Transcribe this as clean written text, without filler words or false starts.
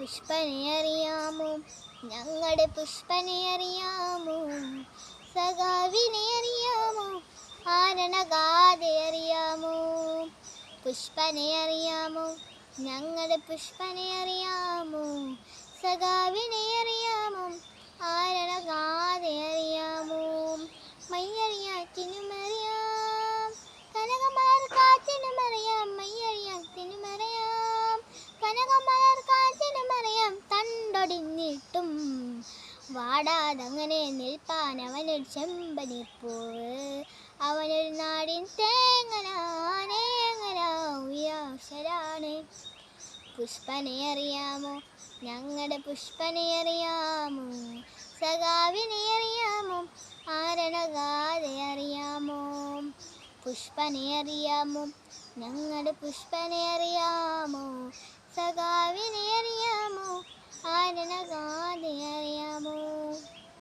പുഷ്പനെ അറിയാമോ, ഞങ്ങളുടെ പുഷ്പനെ അറിയാമോ, സഖാവിനെ അറിയാമോ, ആരണഗാഥെ അറിയാമോ. പുഷ്പനെ അറിയാമോ, ഞങ്ങളുടെ പുഷ്പനെ അറിയാമോ, സഖാവിനെ അറിയാമോ, ആരണഗാഥെ അറിയാമോ. മയ്യറിയാറ്റിനുമറിയാം, കനകമലർ കാറ്റിനുമറിയാം, മയ്യറിയാറ്റിനുമറിയാം, കനകമലർ കാറ്റിനുമറിയാം. തണ്ടൊടിഞ്ഞിട്ടും വാടാതങ്ങനെ നിൽപ്പാൻ അവനൊരു ചെമ്പനിപ്പൂവ്, അവനൊരു നാടിൻ തേങ്ങനാനേങ്ങന ഉയർശരാണ്. പുഷ്പനെ അറിയാമോ, ഞങ്ങളുടെ പുഷ്പനെ അറിയാമോ, സഖാവിനെ അറിയാമോ, ആരണഗാഥെ അറിയാമോ. പുഷ്പനെ അറിയാമോ, ഞങ്ങളുടെ പുഷ്പനെ അറിയാമോ, സഖാവിനെ